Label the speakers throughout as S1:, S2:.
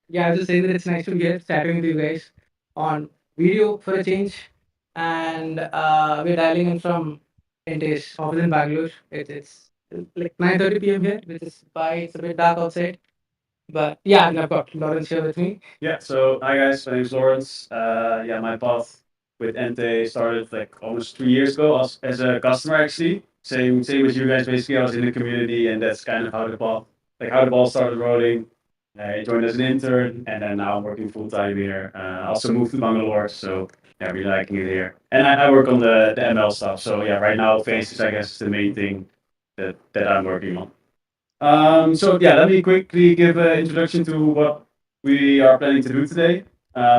S1: Yeah, I was just saying that it's nice to be here chatting with you guys on video for a change. And we're dialing in from Ente's office in Bangalore. It's like 9:30 p.m. here, which is why it's a bit dark outside. But yeah, and I've got Lawrence here with me.
S2: Yeah, so hi guys, my name's Lawrence. Yeah, my path with Ente started like almost 3 years ago as a customer actually. Same as you guys. Basically, I was in the community, and that's kind of how the ball started rolling. I joined as an intern, and then now I'm working full time here. I also moved to Bangalore, so yeah, really liking it here. And I work on the ML stuff. So yeah, right now Faces I guess is the main thing that I'm working on. So yeah, let me quickly give an introduction to what we are planning to do today.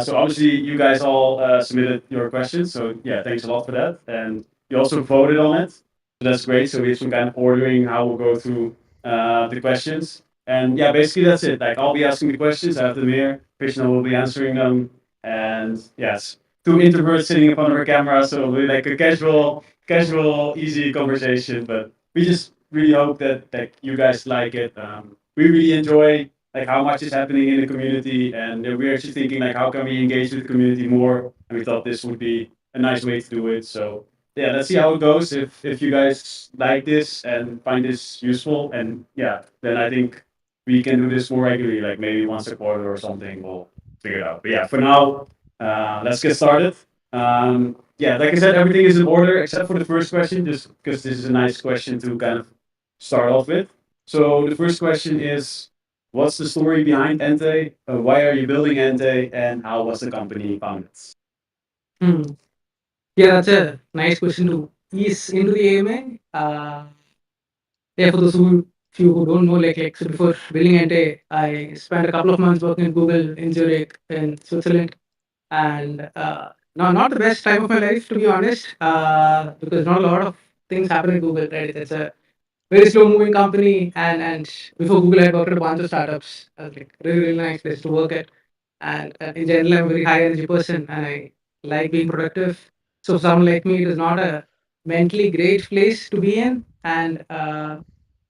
S2: So obviously you guys all submitted your questions, so yeah, thanks a lot for that. And you also voted on it, so that's great. So we have some kind of ordering how we'll go through the questions. And yeah, basically that's it. Like I'll be asking the questions, I have them here, Krishna will be answering them. And yes, two introverts sitting in front of our camera, so it'll be like a casual, easy conversation. But we just really hope that you guys like it. We really enjoy like how much is happening in the community, and we're actually thinking like how can we engage with the community more. And we thought this would be a nice way to do it. So yeah, let's see how it goes. If you guys like this and find this useful, and yeah, then I think we can do this more regularly, like maybe once a quarter or something. We'll figure it out. But yeah, for now, let's get started. Yeah, like I said, everything is in order except for the first question, just because this is a nice question to kind of start off with. So the first question is, what's the story behind Ente? Why are you building Ente? And how was the company founded?
S1: Hmm. Yeah, that's a nice question to ease into the AMA. Yeah, for those who few who don't know, like so before building Ente, I spent a couple of months working at Google in Zurich in Switzerland, and not the best time of my life to be honest, because not a lot of things happen in Google, right? It's a very slow moving company, and before Google, I had worked at a bunch of startups. Like really nice place to work at, and in general, I'm a very high energy person, and I like being productive. So for someone like me, it is not a mentally great place to be in, and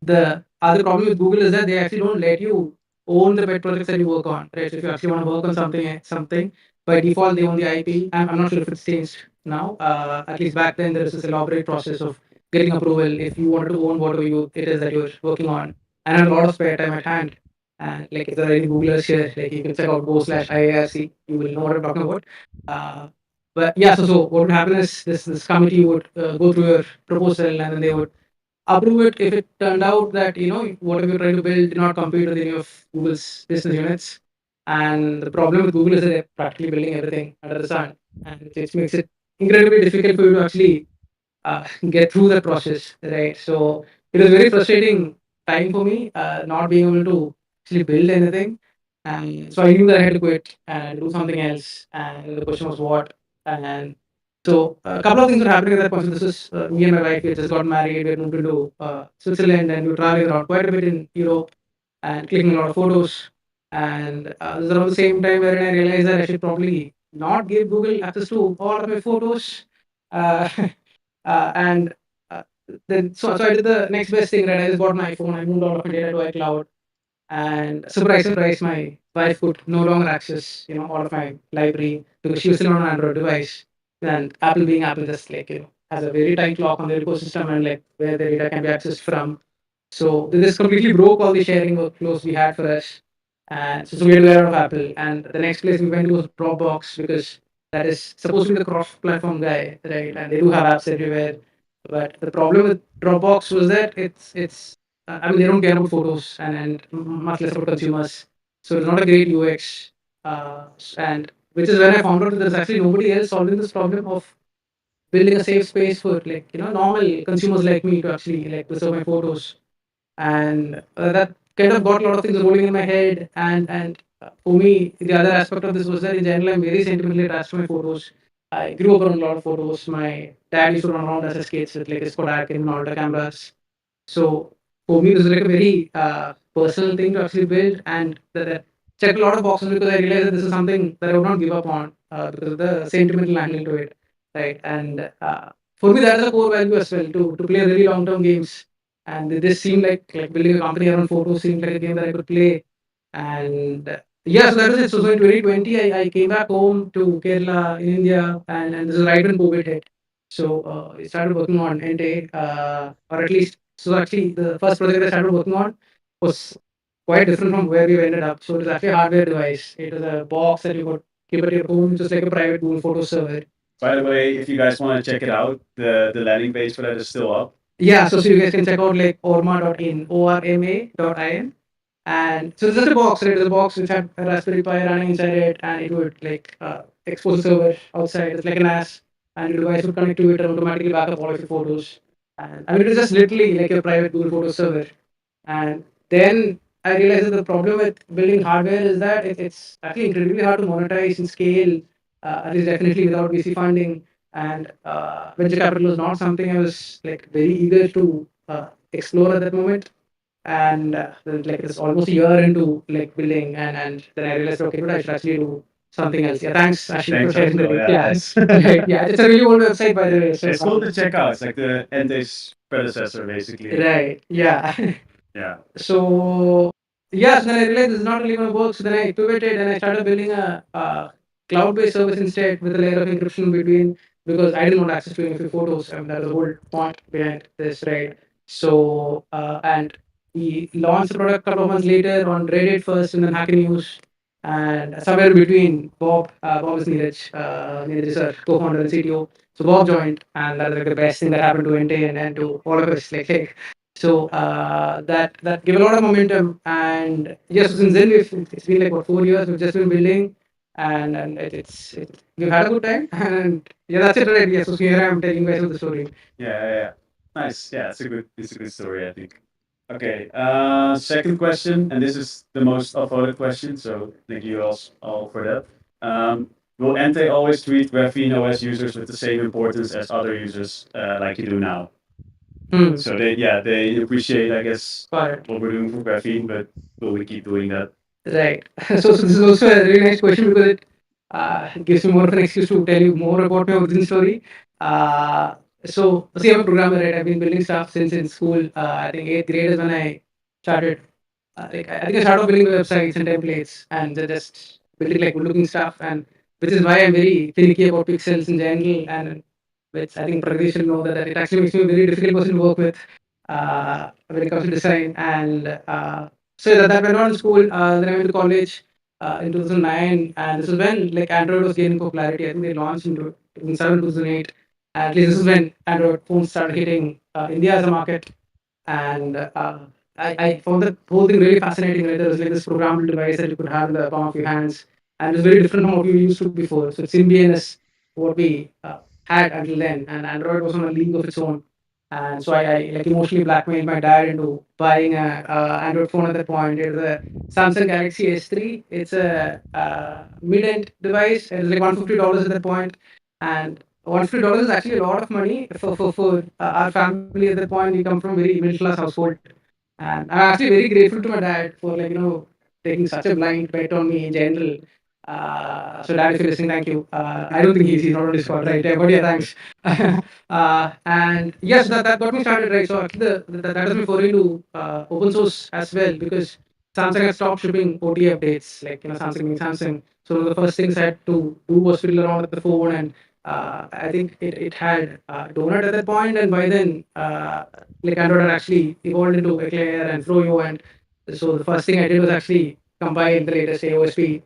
S1: the other problem with Google is that they actually don't let you own the pet projects that you work on, right? So if you actually want to work on something by default they own the IP. I'm not sure if it's changed now. At least back then there was this elaborate process of getting approval if you wanted to own whatever it is that you're working on, and had a lot of spare time at hand. And like if there are any Googlers here, like you can check out go/IARC. You will know what I'm talking about. Uh, but yeah, so what would happen is this committee would go through your proposal and then they would approve it if it turned out that whatever you're trying to build did not compete with any of Google's business units. And the problem with Google is that they're practically building everything under the sun, and it makes it incredibly difficult for you to actually get through that process, right? So it was very frustrating time for me, not being able to actually build anything. And so I knew that I had to quit and do something else. And the question was what. And so a couple of things were happening at that point. So this is me and my wife. We had just got married. We had moved into Switzerland, and we were traveling around quite a bit in Europe and clicking a lot of photos. And this is around the same time wherein I realized that I should probably not give Google access to all of my photos. Uh, and then so I did the next best thing, right? I just bought my iPhone. I moved all of my data to iCloud, and surprise, my wife could no longer access all of my library because she was still on an Android device. And Apple, being Apple, just like has a very tight lock on their ecosystem and like where the data can be accessed from. So this completely broke all the sharing workflows we had for us. And so we had to get out of Apple. And the next place we went to was Dropbox because that is supposed to be the cross-platform guy, right? And they do have apps everywhere. But the problem with Dropbox was that it's I mean they don't care about photos and much less about consumers. So it's not a great UX. And which is when I found out that there's actually nobody else solving this problem of building a safe space for like normal consumers like me to actually like preserve my photos. And that kind of got a lot of things rolling in my head. And for me, the other aspect of this was that in general, I'm very sentimentally attached to my photos. I grew up around a lot of photos. My dad used to run around as a kids with like his Kodak and Minolta cameras. So for me, this is like a very personal thing to actually build, and that checked a lot of boxes because I realized that this is something that I would not give up on because of the sentimental angle to it, right? And for me, that is a core value as well to play really long term games. And this seemed like building a company around photos seemed like a game that I could play. And Yeah, so that was it. So in 2020, I came back home to Kerala in India, and this is right when COVID hit. So I started working on Ente, or at least, so actually the first project I started working on was quite different from where we ended up. So it was actually a hardware device. It was a box that you could keep at your home, just like a private Google photo server.
S2: By the way, if you guys want to check it out, the landing page for that is still up.
S1: Yeah, so you guys can check out like orma.in, orma.in. And so it's just a box, right? It's a box which had a Raspberry Pi running inside it, and it would like expose the server outside. It's like an NAS, and your device would connect to it and automatically back up all of your photos. And I mean, it was just literally like your private Google Photo server. And then I realized that the problem with building hardware is that it's actually incredibly hard to monetize and scale, at least definitely without VC funding. And venture capital was not something I was like very eager to explore at that moment. And then, like it's almost a year into like building, and then I realized, okay, but I should actually do something else. Yeah, thanks Ashley for
S2: Thanks,
S1: sharing the
S2: Ashwell.
S1: link.
S2: Yeah,
S1: Yeah,
S2: nice.
S1: right. Yeah, it's a really old website by the way. So
S2: It's cool to check out. It's like the Ente's predecessor, basically.
S1: right. Yeah.
S2: Yeah.
S1: So yeah, so then I realized this is not really going to work. So then I pivoted and I started building a cloud-based service instead with a layer of encryption between, because I didn't want access to any of your photos. I mean, that was the whole point behind this, right? So and we launched the product a couple of months later on Reddit first, and then Hacker News, and somewhere in between, Bob is Neeraj is our co-founder and CTO. So Bob joined, and that was like the best thing that happened to Ente and to all of us. Like, hey, so that gave a lot of momentum, and yes, since then it's been like what 4 years we've just been building, and we've had a good time, and yeah, that's it, right? Yes, so here I am telling you guys the story.
S2: Yeah. Nice. Yeah, it's a good story, I think. Okay. Second question, and this is the most upvoted question, so thank you all for that. Will Ente always treat Graphene OS users with the same importance as other users, like you do now? So they appreciate, I guess,
S1: Got it.
S2: what we're doing for Graphene, but will we keep doing that?
S1: Right. So this is also a really nice question because it gives me more of an excuse to tell you more about my origin story. So, see, I'm a programmer, right? I've been building stuff since in school. I think eighth grade is when I started. Like I think I started off building websites and templates and just building like good-looking stuff, and which is why I'm very finicky about pixels in general, and which I think Pragati should know that it actually makes me a very difficult person to work with when it comes to design. And so that went on in school. Then I went to college in 2009, and this is when like Android was gaining popularity. I think they launched in 2007, 2008. At least this is when Android phones started hitting India as a market, and I found that whole thing really fascinating. Right? There was like this programmable device that you could have in the palm of your hands, and it was very different from what we used to before. So Symbian is what we had until then, and Android was on a league of its own. And so I like emotionally blackmailed my dad into buying a Android phone at that point. It was a Samsung Galaxy S3. It's a mid-end device. It was like $150 at that point, and $150 is actually a lot of money for our family at that point. We come from a very middle class household, and I'm actually very grateful to my dad for like taking such a blind bet on me in general. So dad, if you're listening, thank you. I don't think he's not on Discord, right? Yeah, but yeah, thanks. And yes, that got me started, right? So actually, that is my foray into open source as well, because Samsung had stopped shipping OTA updates, like Samsung being Samsung. So one of the first things I had to do was fiddle around with the phone, and I think it had Donut at that point, and by then, like Android had actually evolved into Eclair and Froyo, and so the first thing I did was actually compile the latest AOSP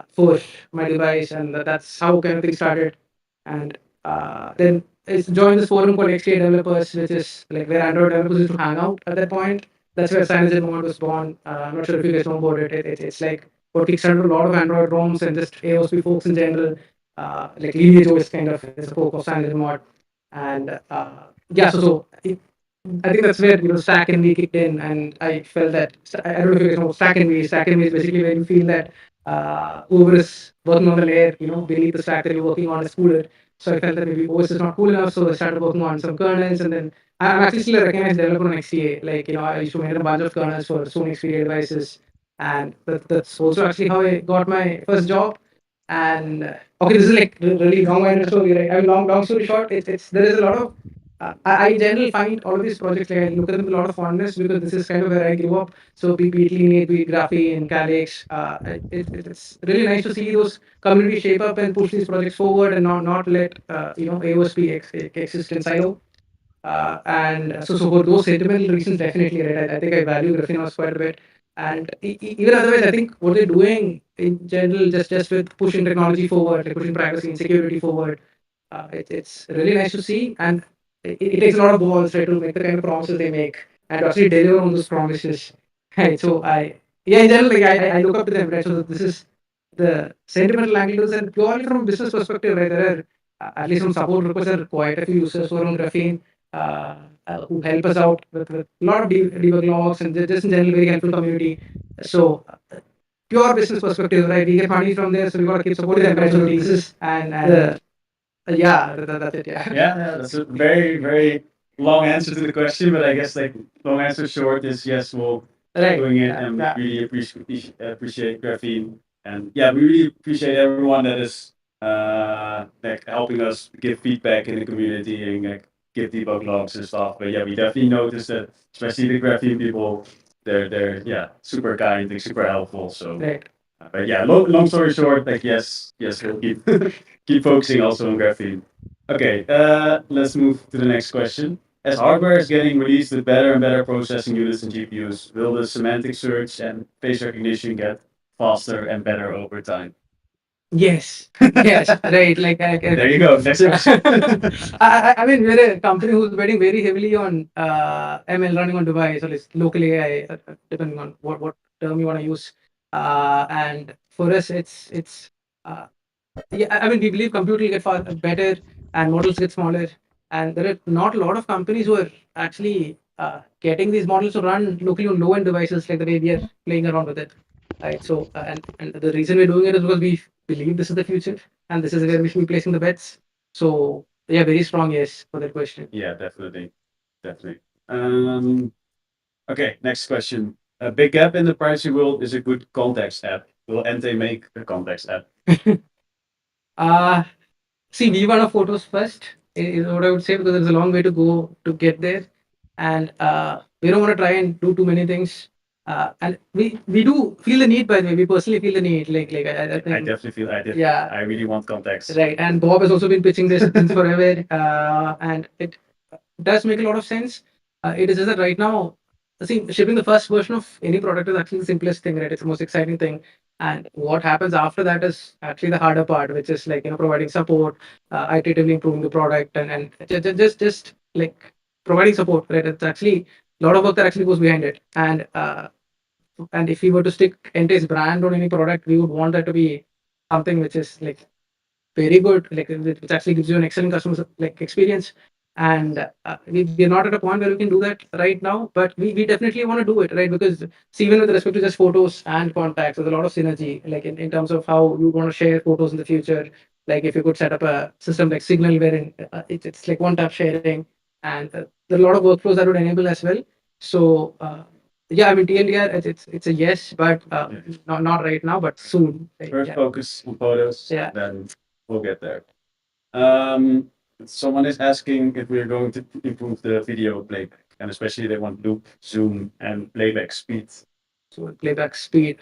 S1: for my device, and that's how kind of thing started. And then I joined this forum called XK Developers, which is like where Android developers used to hang out at that point. That's where Cyanogen Moment was born. I'm not sure if you guys know about it. It's like what kickstarted a lot of Android ROMs and just AOSP folks in general. Like Lineage OS kind of is a fork of Cyanogen Mod. And yeah, I think that's where Stack and V kicked in, and I felt that I don't know if you guys know Stack and V. Stack and V is basically where you feel that whoever is working on the layer, beneath the stack that you're working on is cooler. So I felt that maybe OS is not cool enough, so I started working on some kernels, and then I'm actually still a recognized developer on XDA. Like I used to make a bunch of kernels for Sony XDA devices, and that's also actually how I got my first job. And okay, this is like really long-winded story, right? I mean, long story short, it's there is a lot of I in general find all of these projects, like I look at them with a lot of fondness because this is kind of where I grew up. So be it Lineage, be it Graphene, Calyx, it's really nice to see those communities shape up and push these projects forward and not let AOSP exist in silo. And so for those sentimental reasons, definitely, right? I think I value Grafenos quite a bit. And even otherwise, I think what they're doing in general, just with pushing technology forward, like pushing privacy and security forward, it's really nice to see. And it takes a lot of balls, right, to make the kind of promises they make and to actually deliver on those promises. Right. So yeah, in general, like I look up to them, right? So this is the sentimental angles, and purely from a business perspective, right? There are at least from support requests, there are quite a few users who are on Graphene uh, who help us out with a lot of debug logs and just in general very helpful community. So pure business perspective, right? We get money from there, so we got to keep supporting them, right? So this is and yeah, that's it. Yeah.
S2: Yeah, that's a very, very long answer to the question, but I guess like long answer short is yes, we'll keep
S1: Right.
S2: doing it,
S1: Yeah.
S2: and we
S1: Yeah.
S2: really appreciate Graphene, and yeah, we really appreciate everyone that is like helping us give feedback in the community and like give debug logs and stuff. But yeah, we definitely noticed that especially the Graphene people, they're yeah super kind and super helpful. So
S1: Right.
S2: but yeah, long story short, like yes, we'll keep keep focusing also on Graphene. Okay, let's move to the next question. As hardware is getting released with better and better processing units and GPUs, will the semantic search and face recognition get faster and better over time?
S1: Yes. Yes. Right. Like
S2: There you go. Next question.
S1: I mean, we're a company who's betting very heavily on ML running on device or like local AI, depending on what term you want to use. And for us, it's uh, yeah, I mean, we believe computer will get far better and models get smaller. And there are not a lot of companies who are actually getting these models to run locally on low-end devices like the way we are playing around with it. Right. So, and the reason we're doing it is because we believe this is the future and this is where we should be placing the bets. So, yeah, very strong yes for that question.
S2: Yeah, definitely, definitely. Um, okay, next question. A big gap in the privacy world is a good context app. Will Ente make a context app?
S1: uh, See, we want our photos first, is what I would say, because there's a long way to go to get there. And we don't want to try and do too many things. And we do feel the need, by the way. We personally feel the need. Like I
S2: I
S1: think,
S2: definitely feel I did.
S1: yeah,
S2: I really want context.
S1: right. And Bob has also been pitching this since forever. And it does make a lot of sense. It is just that right now, see, shipping the first version of any product is actually the simplest thing, right? It's the most exciting thing. And what happens after that is actually the harder part, which is like, providing support, iteratively improving the product and just like providing support, right? It's actually a lot of work that actually goes behind it. And if we were to stick Ente's brand on any product, we would want that to be something which is like very good, like which actually gives you an excellent customer like experience. And we're not at a point where we can do that right now, but we definitely want to do it, right? Because see, even with respect to just photos and contacts, there's a lot of synergy, like in terms of how you want to share photos in the future. Like if you could set up a system like Signal, wherein it's like one tap sharing, and there are a lot of workflows that would enable as well. So yeah, I mean TLDR, it's a yes, but not right now, but soon. Right?
S2: First
S1: Yeah.
S2: focus on photos,
S1: Yeah.
S2: then we'll get there. Um, Someone is asking if we're going to improve the video playback, and especially they want loop, zoom, and playback speed.
S1: So playback speed.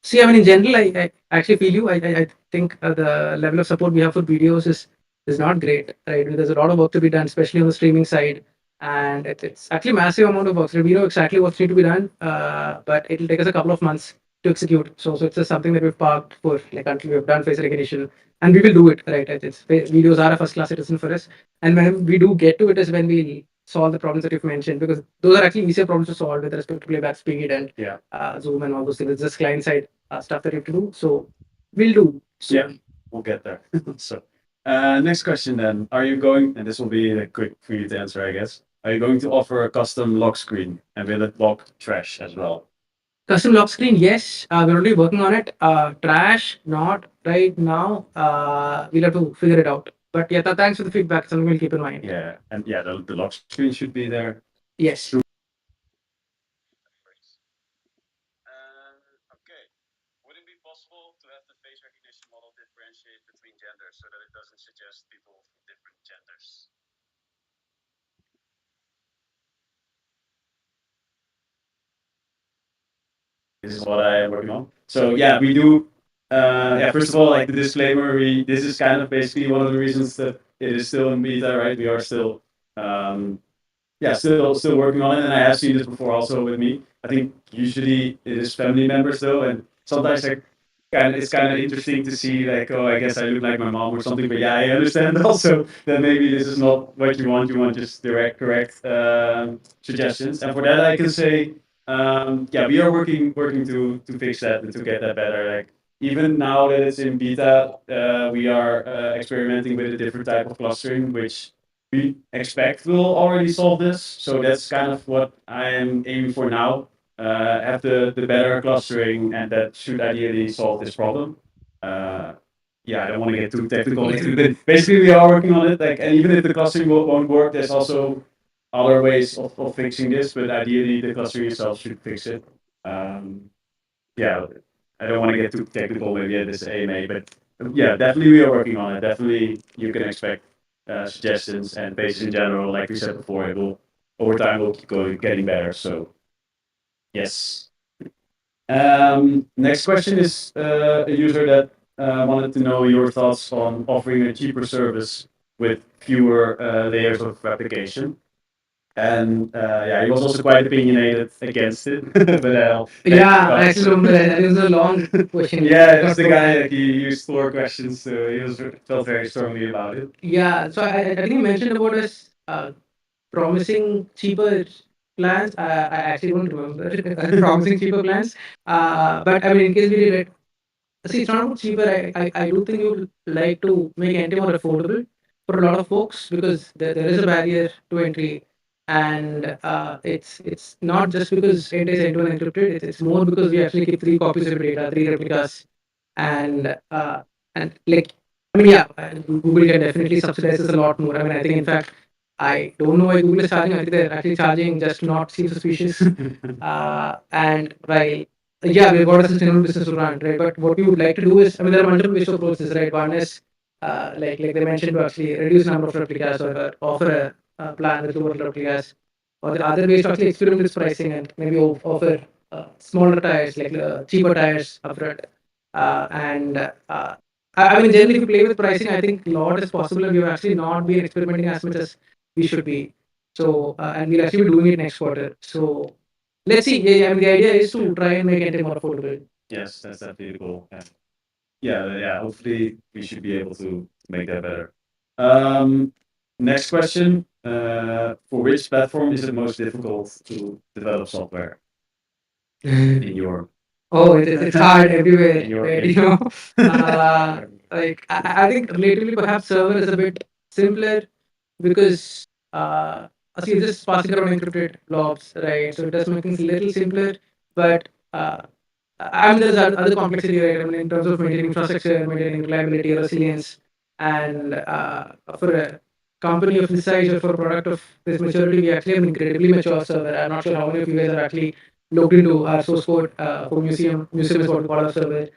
S1: See, I mean, in general, I actually feel you. I think the level of support we have for videos is not great, right? There's a lot of work to be done, especially on the streaming side, and it's actually massive amount of work. So we know exactly what's need to be done, but it'll take us a couple of months to execute. So it's just something that we've parked for like until we've done face recognition, and we will do it, right? Videos are a first class citizen for us, and when we do get to it is when we solve the problems that you've mentioned, because those are actually easier problems to solve with respect to playback speed and
S2: Yeah.
S1: Zoom and all those things. It's just client side stuff that you have to do. So we'll do. So,
S2: Yeah, we'll get there. So, next question then. Are you going, and this will be quick for you to answer, I guess. Are you going to offer a custom lock screen and will it block trash as well?
S1: custom lock screen, yes. We're already working on it. Trash, not right now. We'll have to figure it out. But yeah, thanks for the feedback. It's something we'll keep in mind.
S2: Yeah, and yeah, the lock screen should be there.
S1: Yes.
S2: Okay. Would it be possible to have the face recognition model differentiate between genders so that it doesn't suggest people from different genders? this is what I am working on. So yeah, we do. Yeah, first of all, like the disclaimer, we this is kind of basically one of the reasons that it is still in beta, right? We are still, yeah, still working on it, and I have seen this before also with me. I think usually it is family members though, and sometimes like it's kind of interesting to see like, oh, I guess I look like my mom or something. But yeah, I understand also that maybe this is not what you want. You want just direct, correct suggestions, and for that I can say, yeah, we are working to fix that and to get that better. Like even now that it's in beta, we are experimenting with a different type of clustering, which we expect will already solve this. So that's kind of what I am aiming for now. Have the better clustering, and that should ideally solve this problem. Uh, yeah, I don't want to get too technical into it, but basically we are working on it. Like, and even if the clustering won't work, there's also other ways of fixing this. But ideally, the clustering itself should fix it. Um, yeah, I don't want to get too technical maybe at this AMA, but yeah, definitely we are working on it. Definitely you can expect suggestions and pages in general. Like we said before, it will over time will keep going getting better. So yes. Next question is a user that wanted to know your thoughts on offering a cheaper service with fewer layers of replication. And yeah, he was also quite opinionated against it. But
S1: Yeah, I actually remember that. It was a long question.
S2: yeah, that's the guy. Like he used 4 questions, so he was felt very strongly about it.
S1: Yeah, so I think you mentioned about us promising cheaper plans. I actually don't remember promising cheaper plans. But I mean, in case we did it, see, it's not about cheaper. I do think you would like to make Ente more affordable for a lot of folks because there is a barrier to entry, and it's not just because Ente is end-to-end encrypted. It's more because we actually keep 3 copies of data, 3 replicas, and like I mean, yeah, Google can definitely subsidize this a lot more. I mean, I think in fact, I don't know why Google is charging. I think they're actually charging just to not seem suspicious. And while yeah, we've got a sustainable business to run, right? But what we would like to do is, I mean, there are multiple ways to approach this, right? One is like they mentioned to actually reduce the number of replicas or offer a plan with lower replicas, or the other way is to actually experiment with pricing and maybe offer smaller tires, like cheaper tires upfront. And I mean, generally, if you play with pricing, I think a lot is possible, and we've actually not been experimenting as much as we should be. So, and we'll actually be doing it next quarter. So, let's see. Yeah, I mean, the idea is to try and make it more affordable.
S2: Yes, that's definitely the goal. Yeah. Hopefully, we should be able to make that better. Next question: for which platform is it most difficult to develop software in your?
S1: Oh, it's hard everywhere,
S2: In your
S1: right?
S2: opinion.
S1: Like I think relatively perhaps server is a bit simpler because see, it's just passing around encrypted blobs, right? So it does make things a little simpler, but I mean, there's other complexity, right? I mean, in terms of maintaining infrastructure, maintaining reliability, resilience, and for a company of this size or for a product of this maturity, we actually have an incredibly mature server. I'm not sure how many of you guys have actually looked into our source code for museum. Museum is what we call our server.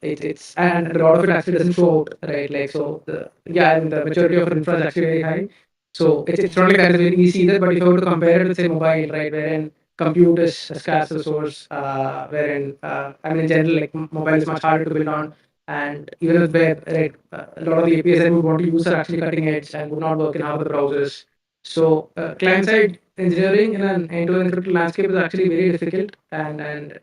S1: It's and a lot of it actually doesn't show out, right? Like so, yeah, I mean, the maturity of our infra is actually very high. So it's not like that is very easy either. But if I were to compare it with say mobile, right, wherein compute is a scarce resource, wherein I mean in general like mobile is much harder to build on, and even with web, right, a lot of the APIs that we want to use are actually cutting edge and would not work in half of the browsers. So client side engineering in an end-to-end encrypted landscape is actually very difficult, and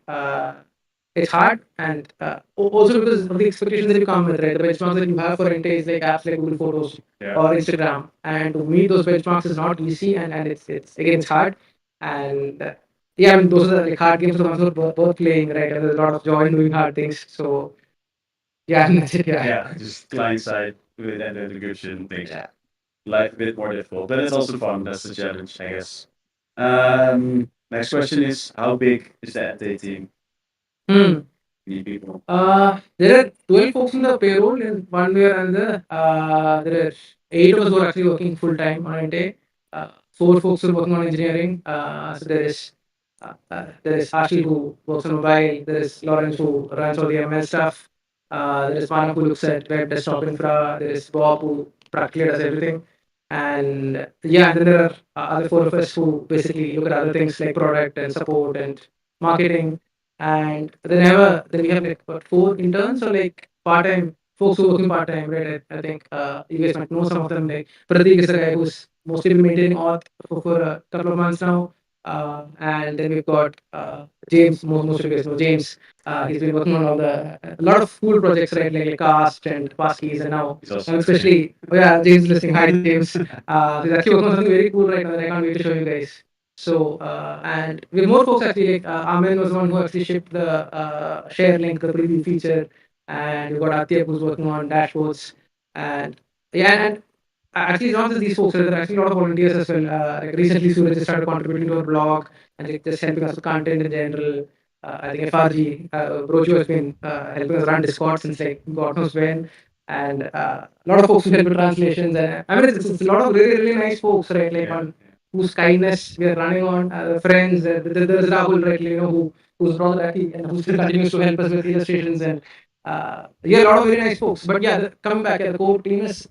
S1: it's hard, and also because of the expectations that you come with, right? The benchmarks that you have for Ente is like apps like Google Photos or Instagram, and to meet those benchmarks is not easy, and it's again it's hard, and yeah, I mean those are the like hard games, the ones that are worth playing, right? And there's a lot of joy in doing hard things. So yeah, and that's it. Yeah.
S2: Yeah, just client side with end-to-end encryption makes life a bit more difficult, but it's also fun. That's the challenge, I guess. Next question is: how big is the Ente team?
S1: Hmm.
S2: Many people.
S1: There are 12 folks in the payroll in one way or another. There are 8 of us who are actually working full time on Ente. 4 folks who are working on engineering. So there is Ashil who works on mobile. There is Lawrence who runs all the ML stuff. There is Manak who looks at web desktop infra. There is Bob who practically does everything. And yeah, and then there are other 4 of us who basically look at other things like product and support and marketing. Then we have like what, 4 interns or like part-time folks who working part-time, right? I think you guys might know some of them. Like Pratik is the guy who's mostly been maintaining auth for a couple of months now. And then we've got James. Most of you guys know James. He's been working on all a lot of cool projects, right? Like Cast and Passkeys, and now
S2: He's also
S1: and
S2: listening.
S1: especially James is listening. Hi James. He's actually working on something very cool right now that I can't wait to show you guys. So, and we have more folks actually. Like Amin was the one who actually shipped the share link, the preview feature, and we got Atya who's working on dashboards, and and actually it's not just these folks. There are actually a lot of volunteers as well. Like recently, Suraj just started contributing to our blog and like just helping us with content in general. I think FRG, Brojo has been helping us run Discord since like God knows when. And a lot of folks who help with translations, and I mean it's a lot of really nice folks, right? Like
S2: Yeah.
S1: on whose kindness we are running on, friends. There's Rahul, right? Who's not lucky and who still continues to help us with illustrations and yeah, a lot of very nice folks. But yeah, coming back, yeah, the core team is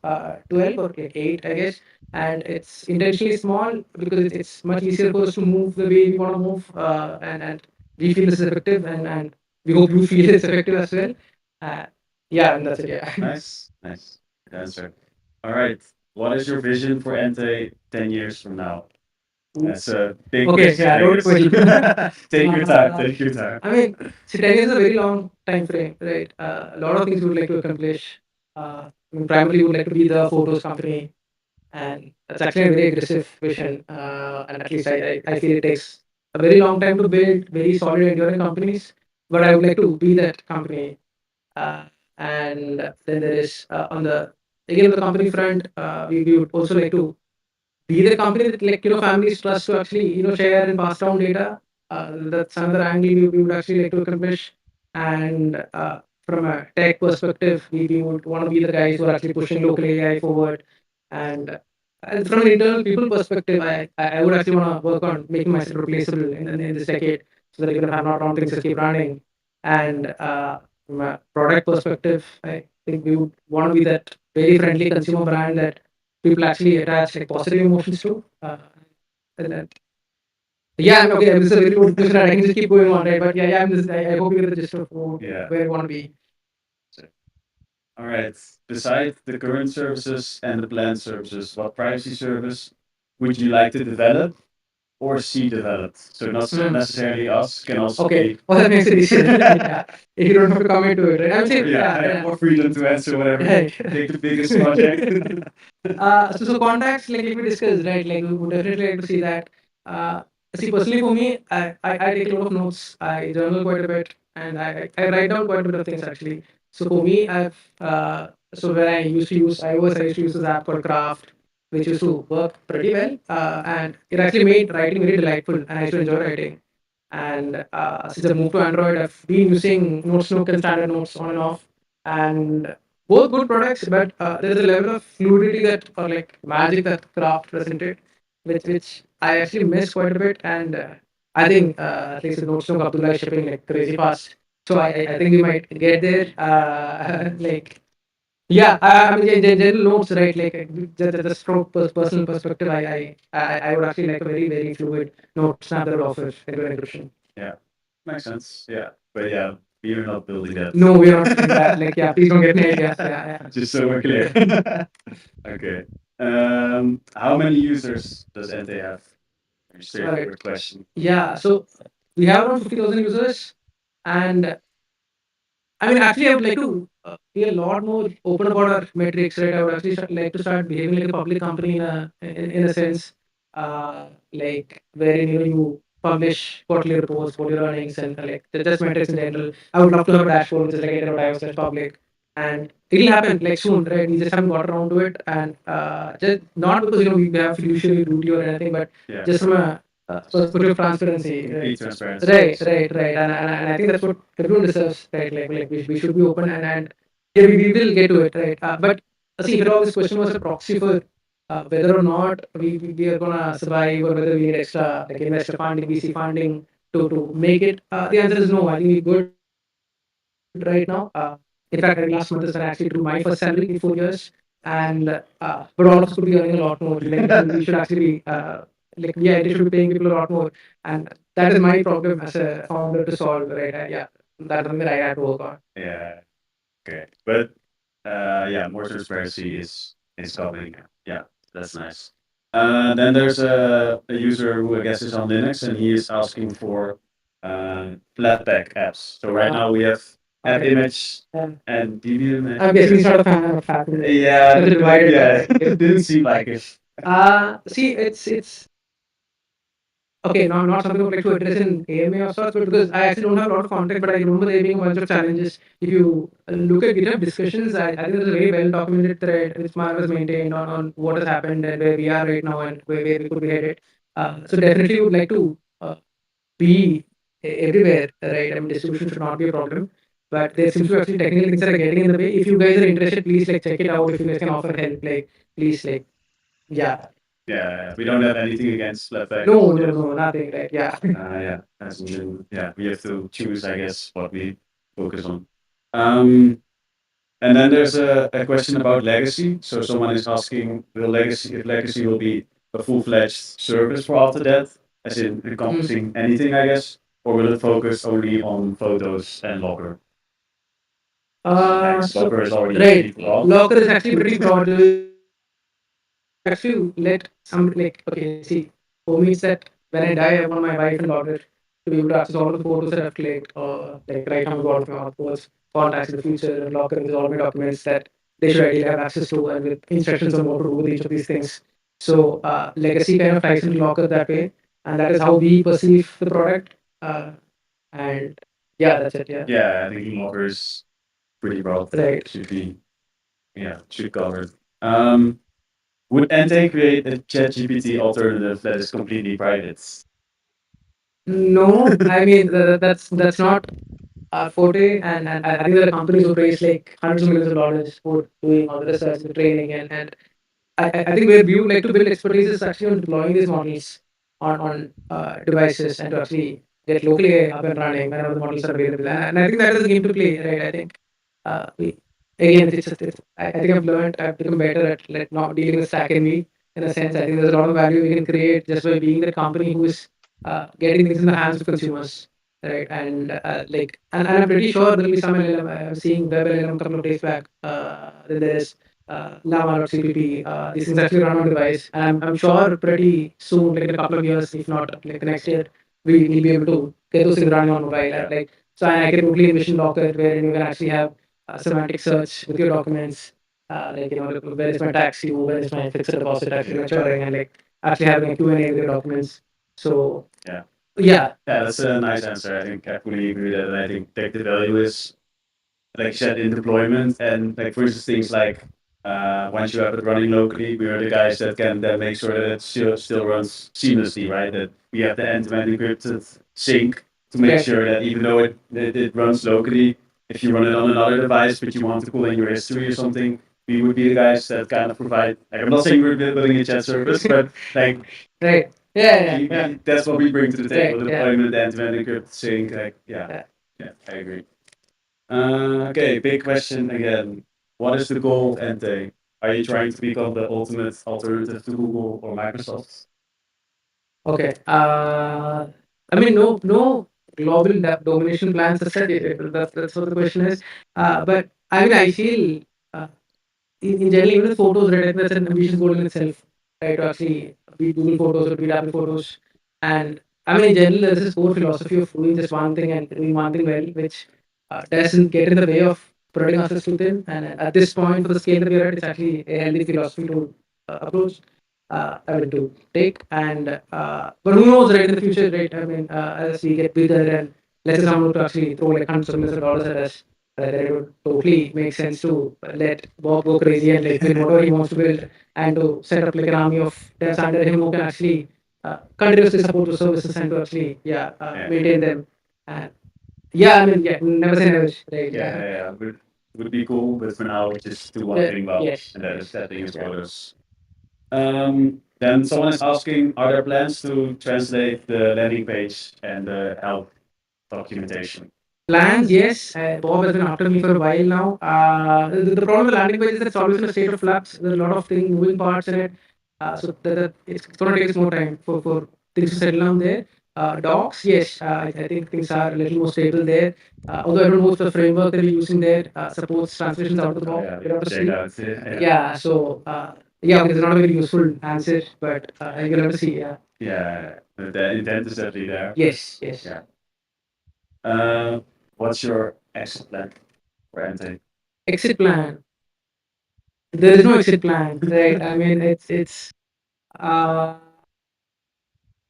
S1: 12 or like 8, I guess, and it's intentionally small because it's much easier for us to move the way we want to move, and we feel this is effective, and we hope you feel it's effective as well. Uh, yeah, and that's it. Yeah.
S2: Nice. Good answer. All right. What is your vision for Ente 10 years from now? That's a big
S1: Okay,
S2: question,
S1: yeah,
S2: I
S1: loaded question.
S2: guess. Take your time. Take your time.
S1: I mean, see, 10 years is a very long time frame, right? A lot of things we would like to accomplish. I mean, primarily, we would like to be the photos company, and that's actually a very aggressive vision. And at least I feel it takes a very long time to build very solid, enduring companies. But I would like to be that company. Uh, and then there is on the again on the company front, we would also like to be the company that like families trust to actually share and pass down data. That's another angle we would actually like to accomplish. And from a tech perspective, we would want to be the guys who are actually pushing local AI forward. And from an internal people perspective, I would actually want to work on making myself replaceable in this decade, so that even if I'm not around, things just keep running. And from a product perspective, I think we would want to be that very friendly consumer brand that people actually attach like positive emotions to. And then, yeah, I mean, okay, this is a very good question, and I can just keep going on, right? But yeah, I hope you get the gist of
S2: Yeah.
S1: where you want to be.
S2: All right. Besides the current services and the planned services, what privacy service would you like to develop or see developed? So not necessarily us, can also
S1: Okay,
S2: be.
S1: well, that makes it easier. Yeah, if you don't have to commit to it, right? I would say,
S2: Yeah, I have more freedom to answer whatever.
S1: Right.
S2: Take the biggest project.
S1: So contacts, like we discussed, right? Like we would definitely like to see that. Uh, See, personally for me, I take a lot of notes. I journal quite a bit, and I write down quite a bit of things actually. So for me, so when I used to use iOS, I used to use this app called Craft, which used to work pretty well, and it actually made writing very delightful, and I used to enjoy writing. And since I moved to Android, I've been using Notes Nook and Standard Notes on and off, and both good products, but there is a level of fluidity that or like magic that Craft presented, which I actually miss quite a bit. And I think at least with Notesnook Abdullah is shipping like crazy fast, so I think we might get there. Like yeah, I mean in general notes, right? Like just from personal perspective, I would actually like a very fluid note snap that would offer into encryption.
S2: Yeah, makes sense. Yeah, but yeah, we are not building that.
S1: No, we are not doing that. Like yeah, please don't get any ideas. Yeah.
S2: Just so we're clear. Okay. How many users does Ente have? Very straightforward question.
S1: Yeah, so we have around 50,000 users, and I mean, actually, I would like to be a lot more open about our metrics, right? I would actually like to start behaving like a public company in a sense, like wherein you publish quarterly reports, what your earnings, and like just metrics in general. I would love to have a dashboard which is like advertised public, and it'll happen like soon, right? We just haven't got around to it, and just not because we have fiduciary duty or anything, but just from a perspective of transparency.
S2: Complete transparency.
S1: Right. And I think that's what everyone deserves, right? Like we should be open and yeah, we will get to it, right? But see, if at all this question was a proxy for whether or not we are gonna survive or whether we need extra like investor funding, VC funding to make it, the answer is no. I think we're good right now. In fact, I think last month is when I actually drew my first salary in 4 years, and but all of us could be earning a lot more. Like we should actually be like yeah, it should be paying people a lot more, and that is my problem as a founder to solve, right? Yeah, that's something that I had to work on.
S2: Yeah. Okay. But yeah, more transparency is coming. Yeah, that's nice. Then there's a user who I guess is on Linux, and he is asking for Flatpak apps. So right now we have App
S1: Okay.
S2: Image and DB Image.
S1: I'm guessing he's not a fan of Fat Image.
S2: Yeah,
S1: That's a divided.
S2: yeah, it didn't seem like it.
S1: See, it's okay. No, not something I would like to address in AMA or sorts, but because I actually don't have a lot of context, but I remember there being a bunch of challenges. If you look at GitHub discussions, I think there's a very well documented thread which Mark has maintained on what has happened and where we are right now and where we could be headed. So definitely would like to be everywhere, right? I mean, distribution should not be a problem. But there seems to be actually technical things that are getting in the way. If you guys are interested, please like check it out. If you guys can offer help, like please like yeah.
S2: Yeah, we don't have anything against Flatpak.
S1: No, nothing. Right? Yeah.
S2: Yeah, as in, yeah, we have to choose, I guess, what we focus on. Um, and then there's a question about legacy. So someone is asking, will legacy if legacy will be a full-fledged service for after that, as in encompassing anything, I guess, or will it focus only on photos and Locker? Nice.
S1: So
S2: Locker is already
S1: right,
S2: pretty broad.
S1: Locker is actually pretty broad. Actually let some like okay, see, for me it's that when I die, I want my wife and daughter to be able to access all of the photos that I've clicked, or like right now, all of my artworks, contacts in the future, and locker with all my documents that they should ideally have access to, and with instructions on what to do with each of these things. So legacy kind of ties into locker that way, and that is how we perceive the product. And yeah, that's it. Yeah.
S2: Yeah, I think Locker is pretty broad.
S1: Right.
S2: Should be, yeah, should cover it. Would Ente create a ChatGPT alternative that is completely private?
S1: No, I mean that's not our forte, and I think there are companies who raise like hundreds of millions of dollars for doing all the research, the training, and I think where we would like to build expertise is actually on deploying these models on devices and to actually get locally up and running whenever the models are available. And I think that is a game to play, right? I think we again, I think I've become better at like not dealing with stack envy in a sense. I think there's a lot of value we can create just by being the company who is getting things in the hands of consumers, right? And and I'm pretty sure there'll be some LLM. I'm seeing web LLM a couple of days back. Then there's Llama.cpp. These things actually run on device, and I'm sure pretty soon, like in a couple of years, if not like the next year, we will be able to get those things running on mobile. Like so, and I can totally envision Docker where you can actually have semantic search with your documents. Like like, where is my tax due? Where is my fixed deposit actually maturing? And like actually having a Q&A with your documents. So
S2: Yeah.
S1: yeah,
S2: Yeah, that's a nice answer. I think I fully agree with that. And I think tech the value is, like you said, in deployment and like for instance things like once you have it running locally, we are the guys that can then make sure that it still runs seamlessly, right? That we have the end-to-end encrypted sync to make sure that even though it runs locally, if you run it on another device but you want to pull in your history or something, we would be the guys that kind of provide. Like I'm not saying we're building a chat service, but like
S1: right.
S2: that's what we bring to the table:
S1: Right,
S2: deployment, end-to-end encrypted sync. Like yeah, I agree. Okay, big question again. What is the goal of Ente? Are you trying to become the ultimate alternative to Google or Microsoft?
S1: Okay. I mean, no global domination plans as such. That's what the question is. But I mean, I feel uh, in general, even with photos, right? I think that's an ambitious goal in itself, right? To actually beat Google Photos or beat Apple Photos. And I mean, in general, there's this core philosophy of doing just one thing and doing one thing well, which doesn't get in the way of spreading ourselves too thin. And at this point, for the scale that we're at, it's actually a healthy philosophy to approach. I mean, to take. And but who knows, right? In the future, right? I mean, as we get bigger and let's say someone were to actually throw like hundreds of millions of dollars at us, then it would totally make sense to let Bob go crazy and like build whatever he wants to build, and to set up like an army of devs under him who can actually continuously support the services and to actually maintain them. And yeah, I mean, yeah, never say never, right?
S2: Yeah, would be cool, but for now, just do one thing well,
S1: Yes.
S2: and that is setting his photos. Then someone is asking, are there plans to translate the landing page and the help documentation?
S1: Plans, yes. Bob has been after me for a while now. The problem with landing page is that it's always in a state of flux. There are a lot of things, moving parts in it. So that it's gonna take us more time for things to settle down there. Docs, yes, I think things are a little more stable there. Although I don't know if the framework that we're using there supports translations out of the
S2: Oh
S1: box.
S2: yeah,
S1: We'll have to
S2: check
S1: see.
S2: out. Yeah.
S1: Yeah, so yeah, okay, there's not a very useful answer, but you'll have to see. Yeah.
S2: Yeah, the intent is definitely there.
S1: Yes, yes.
S2: Yeah. Uh, what's your exit plan for Ente?
S1: Exit plan. There is no exit plan, right? I mean, it's uh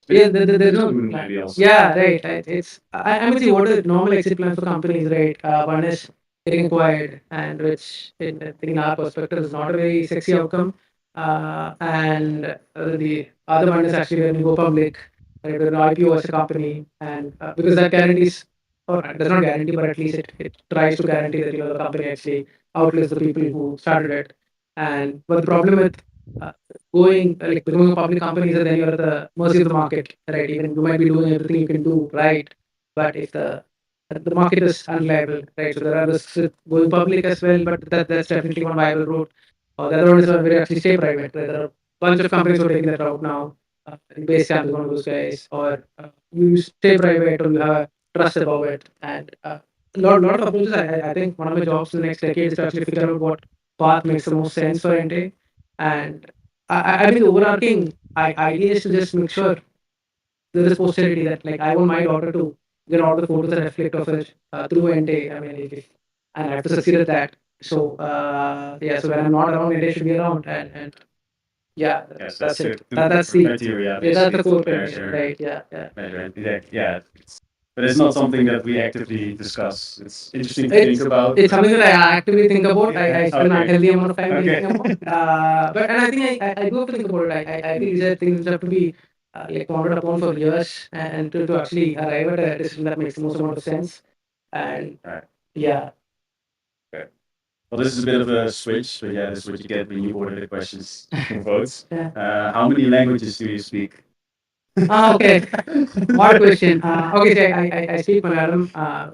S1: yeah, there's no plan.
S2: Maybe also.
S1: Yeah, right, right. I mean, see, what are normal exit plans for companies, right? One is getting acquired, and which I think in our perspective is not a very sexy outcome. And the other one is actually when you go public, right, with an IPO as a company, and because that guarantees, or does not guarantee, but at least it tries to guarantee that the company actually outlives the people who started it. And but the problem with uh, going like becoming a public company is that then you're at the mercy of the market, right? Even you might be doing everything you can do right, but if the market is unreliable, right? So there are risks with going public as well, but that's definitely one viable route. Or the other one is where we actually stay private. Right? There are a bunch of companies who are taking that route now. Basecamp is one of those guys, or you stay private, or you have trust above it, and lot of approaches. I think one of my jobs in the next decade is to actually figure out what path makes the most sense for Ente. And I mean, the overarching idea is to just make sure there is posterity that, like, I want my daughter to get all the photos that reflect of it through Ente. I mean, and I have to succeed at that. So, yeah, so when I'm not around, Ente should be around. And yeah,
S2: Yes,
S1: that's it.
S2: that's
S1: That's the
S2: criteria.
S1: yeah, that's
S2: Basically,
S1: the core
S2: measure.
S1: criteria, right? Yeah, yeah.
S2: Measure. Yeah, yeah. But it's not something that we actively discuss. It's interesting to think about.
S1: It's something that I actively think about. I spend a
S2: Okay.
S1: healthy amount of time
S2: Okay.
S1: thinking about. But and I think I do have to think about it. I feel these are things which have to be like pondered upon for years and to actually arrive at a decision that makes the most amount of sense. And
S2: Right.
S1: yeah.
S2: Okay. Well, this is a bit of a switch, but yeah, this is what you get when you order the questions for votes.
S1: Yeah.
S2: How many languages do you speak?
S1: Okay. What a question. Okay, so I speak Malayalam.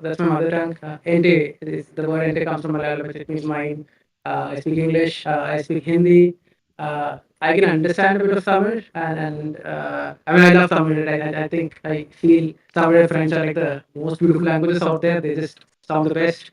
S1: That's my mother tongue. Ente, the word Ente comes from Malayalam, which it means mine. I speak English. I speak Hindi. I can understand a bit of Tamil, and I mean, I love Tamil. I think I feel Tamil and French are like the most beautiful languages out there. They just sound the best.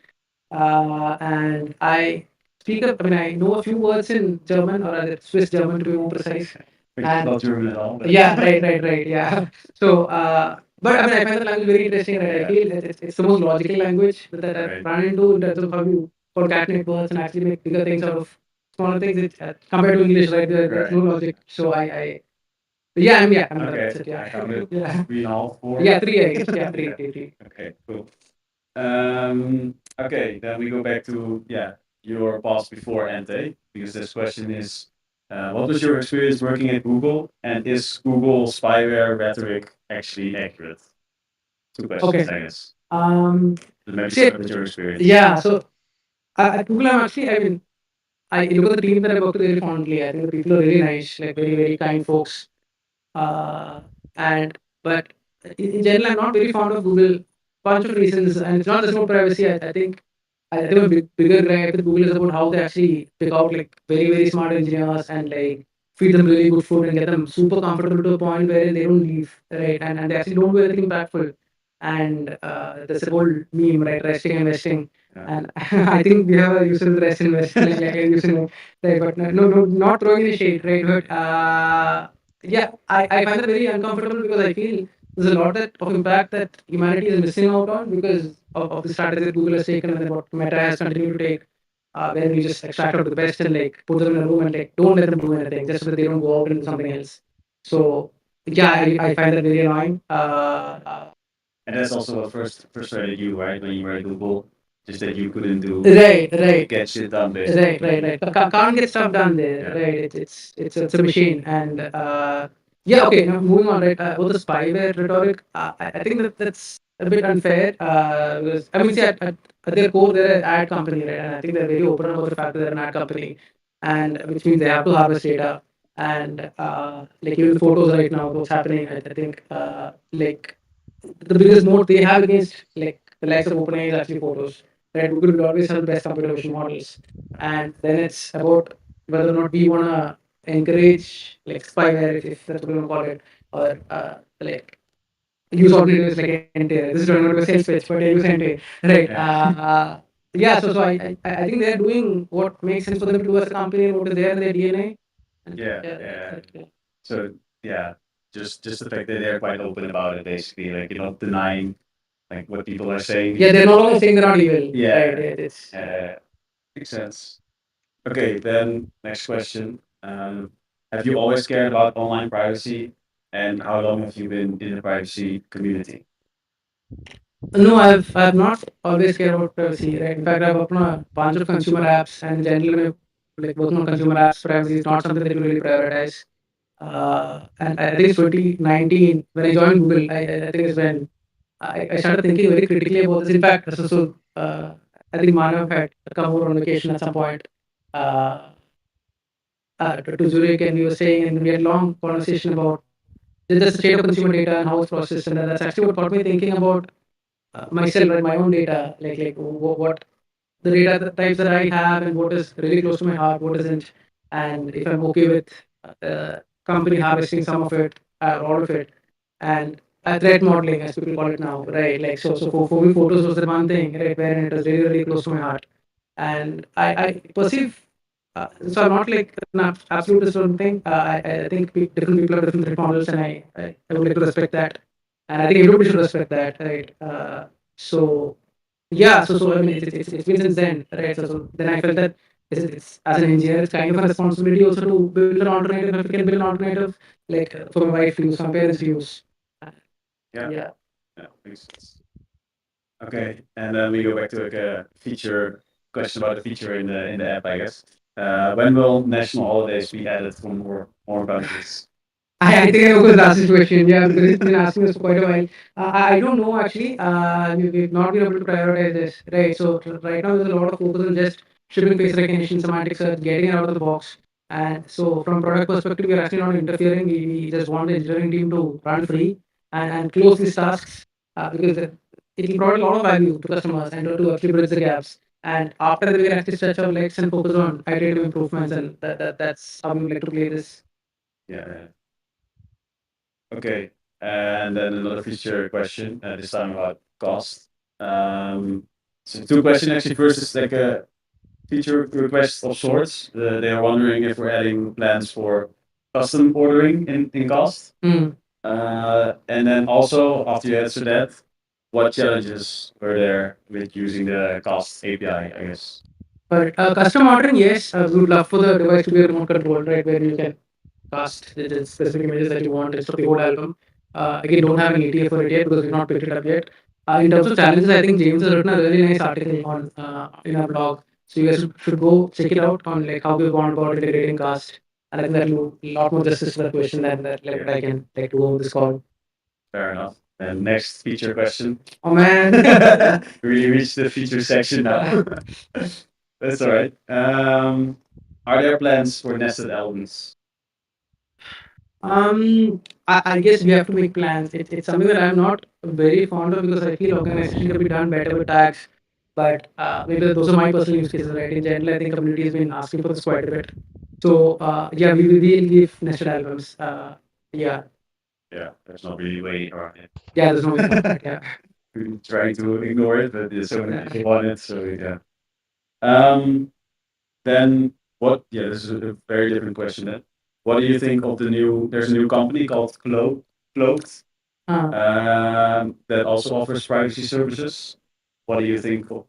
S1: And I I mean, I know a few words in German, or Swiss German to be more precise. And
S2: Not German at all. But
S1: yeah, right, yeah. So, but I mean, I find the language very interesting, right? I feel that it's the most logical language that I've run into in terms of how you concatenate words and actually make bigger things out of smaller things. Compared to English, right? There's no logic. So I mean,
S2: okay,
S1: that's it, yeah.
S2: I counted
S1: Yeah.
S2: 3.5, 4.
S1: Yeah, three, I guess. Yeah, three.
S2: Okay, cool. Okay, then we go back to your past before Ente, because this question is, what was your experience working at Google, and is Google spyware rhetoric actually accurate? Two questions,
S1: Okay.
S2: I guess. Maybe
S1: See,
S2: start with your experience.
S1: yeah. So at Google, I'm actually, I mean, I look at the team that I work with very fondly. I think the people are really nice, like very kind folks. Uh, and but in general, I'm not very fond of Google. Bunch of reasons, and it's not just about privacy. I think a bigger gripe with Google is about how they actually pick out like very smart engineers and like feed them really good food and get them super comfortable to a point where they don't leave, right? And they actually don't do anything impactful. And there's a whole meme, right? Resting and investing. And I think we have a user with rest and invest, like using right, but no, not throwing any shade, right? But yeah, I find that very uncomfortable because I feel there's a lot of impact that humanity is missing out on because of the strategy that Google has taken and then what Meta has continued to take. When you just extract out the best and like put them in a room and like don't let them do anything just so that they don't go out and do something else. So yeah, I find that very annoying.
S2: And that's also what first frustrated you, right, when you were at Google, just that you couldn't do
S1: Right.
S2: get shit done, basically.
S1: Right. Can't get stuff done there.
S2: Yeah.
S1: Right. It's a machine. And yeah. Okay. Now moving on. Right. About the spyware rhetoric, I think that's a bit unfair. Because I mean, see, at their core, they're an ad company, right? And I think they're very open about the fact that they're an ad company, and which means they have to harvest data. And like even the photos right now, what's happening? I think like the biggest moat they have against like the likes of OpenAI is actually photos. Right? Google will always have the best computer vision models, and then it's about whether or not we wanna encourage like spyware, if that's what you want to call it, or like use alternatives like Ente. This is not going to be a sales pitch, but use Ente, right? Yeah. So I think they're doing what makes sense for them to do as a company and what is there in their DNA. And
S2: Yeah,
S1: yeah,
S2: yeah.
S1: exactly.
S2: So yeah, just the fact that they're quite open about it, basically, like you're not denying like what people are saying.
S1: Yeah, they're no longer saying they're not evil.
S2: Yeah,
S1: Right. It's
S2: makes sense. Okay, then next question. Have you always cared about online privacy, and how long have you been in the privacy community?
S1: no, I've not always cared about privacy, right? In fact, I've worked on a bunch of consumer apps, and in general, when you're like working on consumer apps, privacy is not something that you really prioritize. And I think it's 2019 when I joined Google. I think is when I started thinking very critically about this. In fact, I think Manav had come over on vacation at some point uh, to Zurich, and we were saying, and we had long conversation about just the state of consumer data and how it's processed, and that's actually what got me thinking about myself and my own data, what the data types that I have and what is really close to my heart, what isn't, and if I'm okay with company harvesting some of it or all of it, and threat modeling, as people call it now, right? Like for me, photos was the one thing, right, wherein it was really really close to my heart, and I perceive. So I'm not like an absolutist or something. I think different people have different threat models, and I would like to respect that, and I think everybody should respect that, right? So yeah, so I mean, it's been since then, right? So then I felt that as an engineer, it's kind of a responsibility also to build an alternative. If we can build an alternative, like for my wife to use, for my parents to use. Uh,
S2: Yeah,
S1: yeah.
S2: yeah, makes sense. Okay, and then we go back to like a feature question about the feature in the app, I guess. When will national holidays be added for more countries?
S1: I think I know who's asked this question. Yeah, because it's been asking us for quite a while. I don't know actually. We've not been able to prioritize this, right? So right now there's a lot of focus on just shipping face recognition, semantic search, getting it out of the box. And so from product perspective, we're actually not interfering. We just want the engineering team to run free and close these tasks because it will provide a lot of value to customers and to actually bridge the gaps. And after that, we can actually stretch our legs and focus on iterative improvements, and that's how we would like to play this.
S2: Yeah, yeah. Okay, and then another feature question, this time about cost. So two questions actually. First is like a feature request of sorts. They are wondering if we're adding plans for custom ordering in cost.
S1: Mm.
S2: And then also after you answer that, what challenges were there with using the cost API, I guess?
S1: But custom ordering, yes, we would love for the device to be remote controlled, right, where you can cast the specific images that you want instead of the whole album. Again, don't have an ETA for it yet because we've not picked it up yet. In terms of challenges, I think James has written a really nice article on in our blog, so you guys should go check it out on like how we gone about integrating cast, and I think that'll do a lot more justice to that question than that like what I can like do over this call.
S2: Fair enough. And next feature question.
S1: Oh man.
S2: We reached the feature section now. That's all right. Are there plans for nested albums?
S1: I guess we have to make plans. It's something that I'm not very fond of because I feel organization can be done better with tags. But maybe those are my personal use cases, right? In general, I think community has been asking for this quite a bit. So yeah, we will give nested albums. Yeah,
S2: Yeah, there's not really way around it.
S1: yeah. There's no way around it. Yeah.
S2: We're trying to ignore it, but there's so many people on it. So yeah. Um, then what? Yeah, this is a very different question. Then, what do you think of the new? There's a new company called Cloaked
S1: Uh,
S2: that also offers privacy services. What do you think of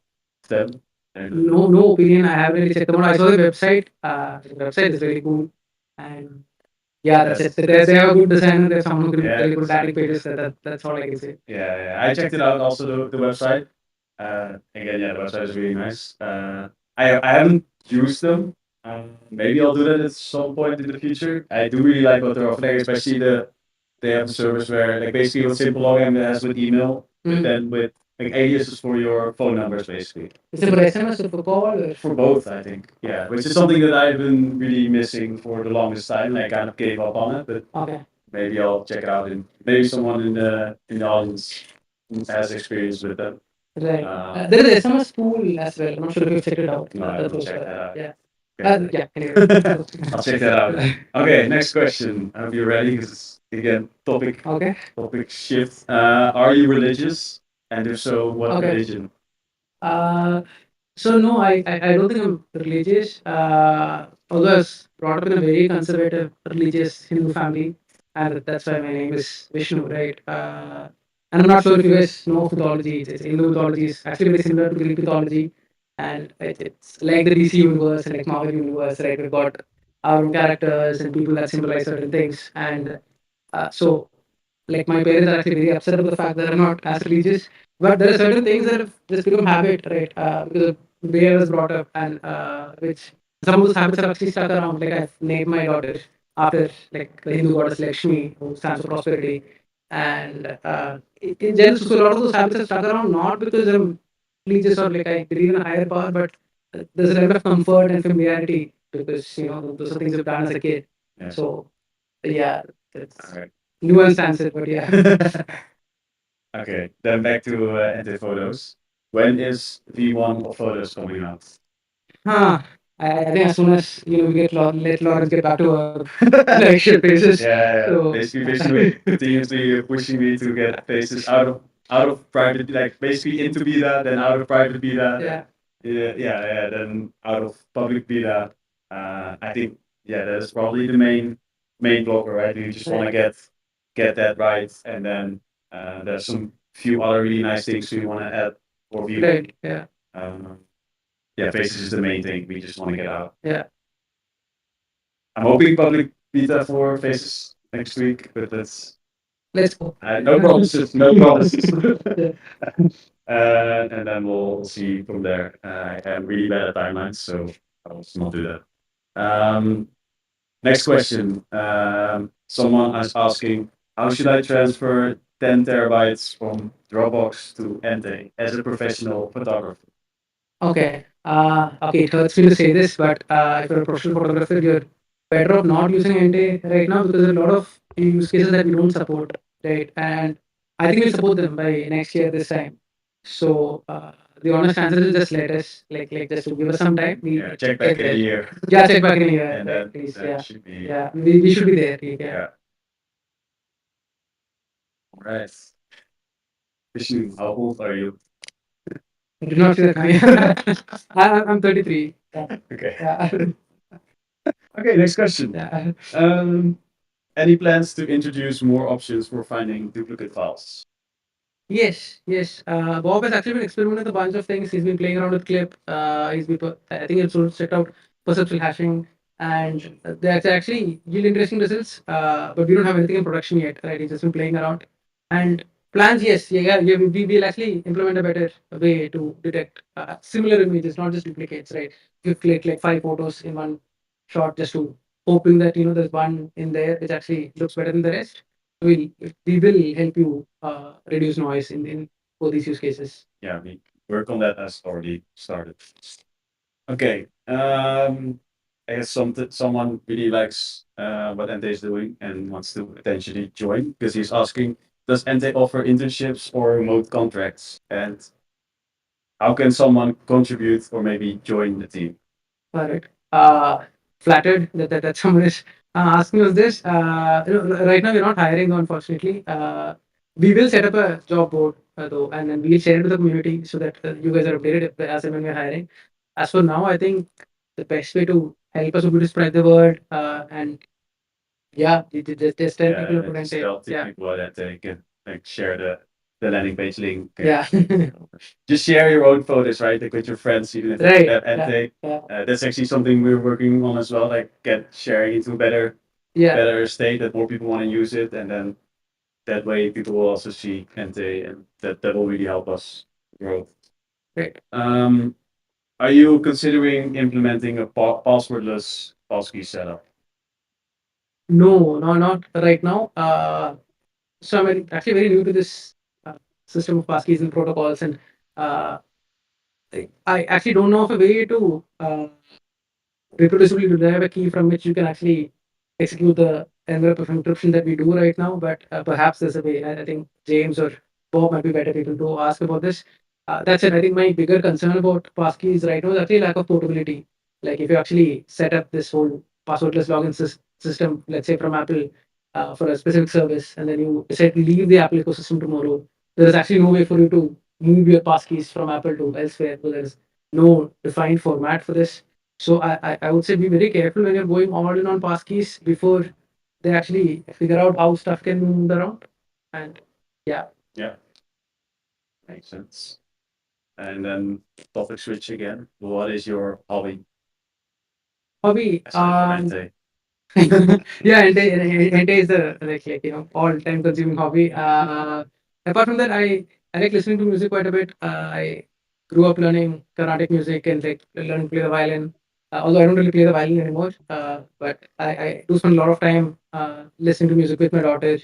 S2: them? And
S1: no opinion. I haven't really checked them out. I saw the website. The website is really cool, and yeah, that's it. They have a good designer. There's someone who can
S2: Yeah.
S1: really good landing pages. That's all I can say.
S2: Yeah, yeah. I checked it out also the website. Again, yeah, the website is really nice. I haven't used them. Maybe I'll do that at some point in the future. I do really like what they're offering, especially they have a service where like basically what simple login has with email, but then with like aliases for your phone numbers basically.
S1: Is it for SMS or for call? Or?
S2: For both, I think. Yeah, which is something that I've been really missing for the longest time. And I kind of gave up on it, but
S1: Okay.
S2: maybe I'll check it out. And maybe someone in the audience has experience with that.
S1: Right. There is SMS pool as well. I'm not sure if you've checked it out.
S2: No, I
S1: That's
S2: haven't
S1: also,
S2: checked that out.
S1: yeah. Yeah. Anyway.
S2: I'll check that out. Okay, next question. I hope you're ready because it's again
S1: Okay.
S2: topic shift. Are you religious? And if so, what
S1: Okay.
S2: religion?
S1: Uh, so no, I don't think I'm religious. Although I was brought up in a very conservative religious Hindu family, and that's why my name is Vishnu, right? And I'm not sure if you guys know of mythology. It's Hindu mythology is actually very similar to Greek mythology, and it's like the DC universe and like Marvel universe, right? We've got our own characters and people that symbolize certain things, and so like my parents are actually very upset about the fact that I'm not as religious. But there are certain things that have just become habit, right? Because of the way I was brought up, and which some of those habits have actually stuck around. Like I've named my daughter after like the Hindu goddess Lakshmi, who stands for prosperity. And in general, so a lot of those habits have stuck around not because I'm religious or like I believe in a higher power, but there's a level of comfort and familiarity because those are things you've done as a kid.
S2: Yeah.
S1: So yeah, that's
S2: Alright.
S1: nuanced answer, but yeah.
S2: Okay, then back to Ente photos. When is V1 of photos coming out?
S1: Huh. I think as soon as we get let Lawrence get back to work, like shit faces.
S2: Yeah,
S1: So
S2: basically continuously pushing me to get faces out of private, like basically into beta, then out of private beta,
S1: yeah,
S2: then out of public beta. I think that is probably the main blocker, right? You just want to get that right, and then there's some few other really nice things we want to add for view.
S1: right. Yeah,
S2: Um, yeah, faces is the main thing. We just want to get out.
S1: yeah.
S2: I'm hoping public beta for faces next week, but that's
S1: Let's go.
S2: no promises, no promises.
S1: Yeah.
S2: And then we'll see from there. I am really bad at timelines, so I'll not do that. Next question. Someone is asking, how should I transfer 10 terabytes from Dropbox to Ente as a professional photographer?
S1: Okay. Okay. It hurts me to say this, but if you're a professional photographer, you're better off not using Ente right now because there are a lot of use cases that we don't support, right? And I think we'll support them by next year this time. So the honest answer is just let us like just to give us some time. We
S2: Check back
S1: get
S2: in a
S1: there.
S2: year.
S1: Yeah, check back in a year,
S2: And
S1: right?
S2: then
S1: Please.
S2: that
S1: Yeah.
S2: should be.
S1: Yeah. We should be there. Yeah.
S2: Yeah. All right. Vishnu, how old are you?
S1: I did not see that coming. I'm 33. Yeah.
S2: Okay.
S1: Yeah.
S2: Okay, next question.
S1: Yeah.
S2: Any plans to introduce more options for finding duplicate files?
S1: Yes, yes. Bob has actually been experimenting with a bunch of things. He's been playing around with Clip. I think it's also checked out perceptual hashing, and that's actually yield interesting results. But we don't have anything in production yet, right? He's just been playing around. And plans, yes, yeah. We'll actually implement a better way to detect similar images, not just duplicates, right? You click like 5 photos in one shot just to hoping that there's one in there which actually looks better than the rest. we we will help you reduce noise in both these use cases.
S2: Yeah, we work on that as already started. Okay. I guess someone really likes what Ente is doing and wants to potentially join because he's asking, does Ente offer internships or remote contracts? And how can someone contribute or maybe join the team?
S1: Correct. Flattered that someone is asking us this. Right now we're not hiring, though, unfortunately. We will set up a job board though, and then we'll share it with the community so that you guys are updated as and when we're hiring. As for now, I think the best way to help us would be to spread the word. And yeah, just tell people to
S2: Just
S1: Ente.
S2: tell
S1: Yeah,
S2: people that they can like share the landing page link.
S1: yeah.
S2: Just share your own photos, right? Like with your friends, even if
S1: Right.
S2: they have
S1: Yeah.
S2: Ente.
S1: Yeah.
S2: That's actually something we're working on as well. Like get sharing into
S1: Yeah.
S2: better state that more people want to use it, and then that way people will also see Ente, and that will really help us grow.
S1: Right.
S2: Are you considering implementing a passwordless passkey setup?
S1: No, no, not right now. So I'm actually very new to this system of passkeys and protocols, and uh, I actually don't know of a way to reproducibly derive a key from which you can actually execute the envelope of encryption that we do right now. But perhaps there's a way. I think James or Bob might be better people to ask about this. That's it. I think my bigger concern about passkeys right now is actually lack of portability. Like if you actually set up this whole passwordless login system, let's say from Apple, for a specific service, and then you decide to leave the Apple ecosystem tomorrow, there is actually no way for you to move your passkeys from Apple to elsewhere. So there is no defined format for this. So I would say be very careful when you're going all in on passkeys before they actually figure out how stuff can be moved around. And yeah,
S2: Yeah, makes sense. And then topic switch again. What is your hobby
S1: hobby.
S2: aside from Ente?
S1: Yeah, Ente is the like all time consuming hobby. Apart from that, I like listening to music quite a bit. I grew up learning Carnatic music and like learning to play the violin. Although I don't really play the violin anymore, but I do spend a lot of time listening to music with my daughter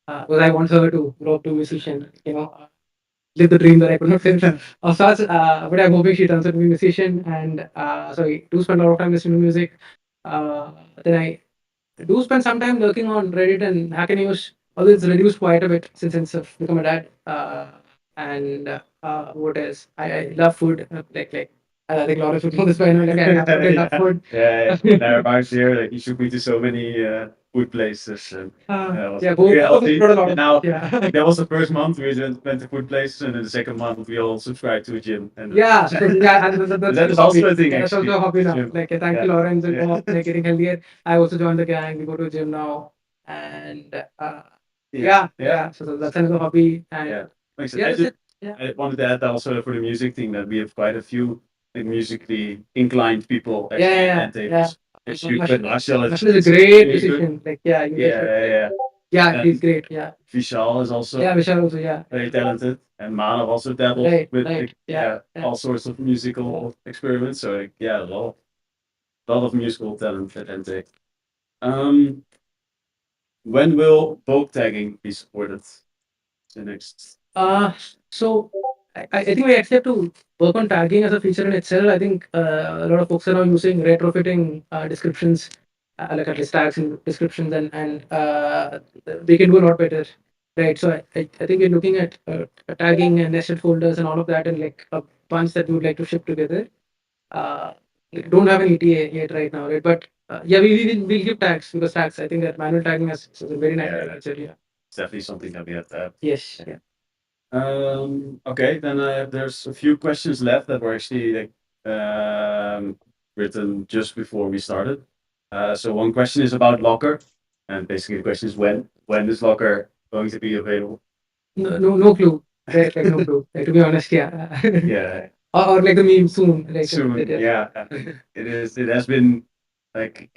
S1: because I want her to grow up to a musician. Live the dream that I could not live of such. But I'm hoping she turns out to be a musician, and so I do spend a lot of time listening to music. Uh, then I do spend some time lurking on Reddit and Hacker News, although it's reduced quite a bit since I've become a dad. And what else? I love food. I think Lawrence would know this by now. Like I absolutely love food.
S2: Yeah, thereabouts here, like you should be to so many food places. And,
S1: Yeah,
S2: pretty
S1: both
S2: healthy.
S1: a lot
S2: And
S1: of
S2: now,
S1: yeah.
S2: that was the first month we went to food places, and then the second month we all subscribed to a gym. And
S1: Yeah, so yeah, and that's
S2: that is
S1: a hobby.
S2: also a thing,
S1: Yeah, that's also
S2: actually.
S1: a hobby now.
S2: Gym.
S1: Like, thank
S2: Yeah.
S1: you, Lawrence, and
S2: Yeah.
S1: like getting healthier. I also joined the gang. We go to a gym now, and
S2: Yeah.
S1: yeah. So that's another hobby, and
S2: Yeah. Makes sense.
S1: yeah, that's it. Yeah,
S2: I wanted to add also for the music thing that we have quite a few like, musically inclined people
S1: yeah,
S2: actually
S1: yeah,
S2: at Ente.
S1: yeah.
S2: It's huge, but Marcel
S1: Marshall is a
S2: is
S1: great
S2: really good.
S1: musician. Like, yeah, you guys should.
S2: Yeah.
S1: Yeah, he's
S2: And
S1: great. Yeah,
S2: Vishal is also
S1: yeah, Vishal also. Yeah,
S2: very talented, and Manav also dabbles
S1: right,
S2: with
S1: right.
S2: like,
S1: Yeah, yeah.
S2: all sorts of musical experiments. So like, yeah, a lot of musical talent at Ente. Um, when will bulk tagging be supported? The next.
S1: So I think we actually have to work on tagging as a feature in itself. I think a lot of folks are now using retrofitting descriptions, like at least tags and descriptions, and we can do a lot better, right? So I think we're looking at tagging and nested folders and all of that, and like a bunch that we would like to ship together. Uh, like, don't have an ETA yet right now, right? But yeah, we'll give tags because tags. I think that manual tagging is a very nice feature. Yeah.
S2: It's definitely something that we have to have.
S1: Yes. Yeah.
S2: Okay, then there's a few questions left that were actually like written just before we started. So one question is about Locker, and basically the question is when is Locker going to be available?
S1: No clue. Right, like no clue. Like, to be honest, yeah.
S2: Yeah,
S1: Or like the meme soon. Like
S2: soon. Yeah, it is. It has been like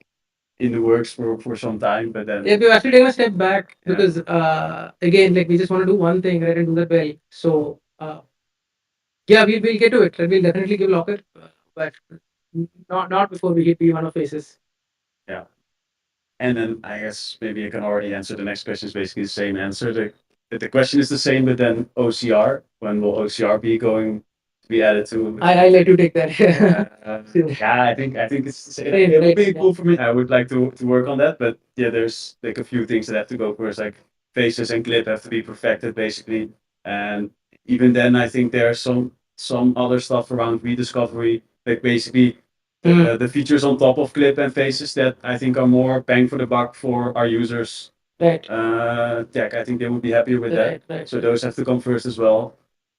S2: in the works for some time, but then
S1: Yeah, we've actually taken a step back
S2: yeah,
S1: because again, like we just want to do one thing, right, and do that well. So yeah, we'll get to it. Right? We'll definitely give locker, but not before we hit P1 phases.
S2: yeah. And then I guess maybe I can already answer the next question. Is basically the same answer. The question is the same, but then OCR. When will OCR be going to be added to?
S1: I let you take that.
S2: Yeah, I think it would be cool for me. I would like to work on that, but yeah, there's like a few things that have to go first. Like faces and clip have to be perfected basically, and even then, I think there's some other stuff around rediscovery. Like basically the features on top of clip and faces that I think are more bang for the buck for our users.
S1: Right.
S2: Yeah, I think they would be happier with that.
S1: Right.
S2: So those have to come first as well,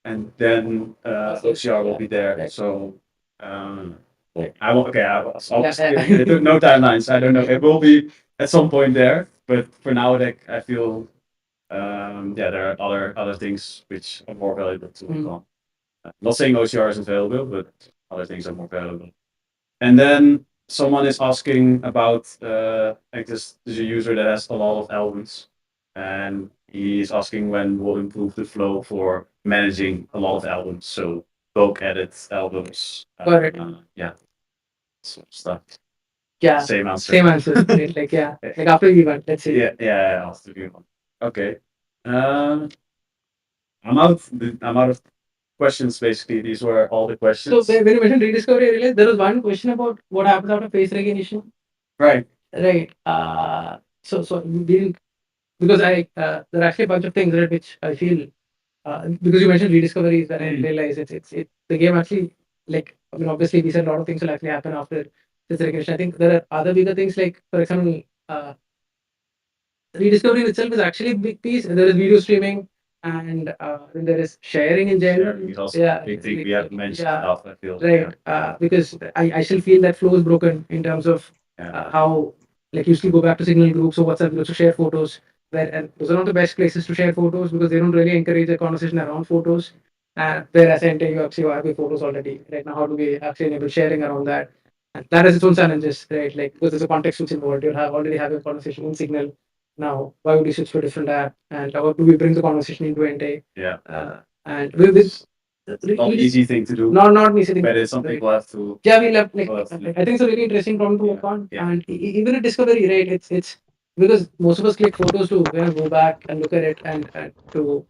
S2: and then OCR will be there.
S1: Right.
S2: So
S1: Right.
S2: I will. Okay, I'll
S1: Yeah.
S2: no timelines. I don't know. It will be at some point there, but for now, like I feel, yeah, there are other things which are more valuable to work on. Not saying OCR isn't valuable, but other things are more valuable. And then someone is asking about like this. There's a user that has a lot of albums, and he's asking when we'll improve the flow for managing a lot of albums. So bulk edit albums.
S1: Got it.
S2: Yeah, sort of stuff.
S1: Yeah.
S2: Same answer.
S1: Same answer. Right, like yeah. Like after V1, let's see.
S2: Yeah. I'll do one. Okay. Um, I'm out of questions. Basically, these were all the
S1: So
S2: questions.
S1: when you mentioned rediscovery, I realized there was one question about what happens after face recognition.
S2: Right.
S1: Right. So we didn't because there are actually a bunch of things, right, which I feel because you mentioned rediscoveries that I realize the game actually like I mean, obviously, we said a lot of things will actually happen after this recognition. I think there are other bigger things like, for example, rediscovering itself is actually a big piece. There is video streaming, and then there is sharing in general.
S2: Sharing is also
S1: Yeah,
S2: a big thing we
S1: like,
S2: haven't mentioned
S1: yeah,
S2: enough, I feel.
S1: right. Because I still feel that flow is broken in terms of
S2: Yeah.
S1: how, like, you still go back to signal groups or WhatsApp groups to share photos. Where, and those are not the best places to share photos because they don't really encourage a conversation around photos. Whereas Ente, you actually have your photos already. Right now, how do we actually enable sharing around that? And that has its own challenges, right? Like, because there's a context switch involved. You'll have already have a conversation in Signal. Now, why would you switch to a different app? And how do we bring the conversation into Ente?
S2: Yeah.
S1: And with
S2: It's not an easy thing to do.
S1: not me sitting.
S2: But it's some people have to.
S1: Yeah, we love like
S2: People have to.
S1: I think it's a really interesting problem to work on.
S2: Yeah.
S1: And even at Discovery, right? It's because most of us click photos to go back and look at it and to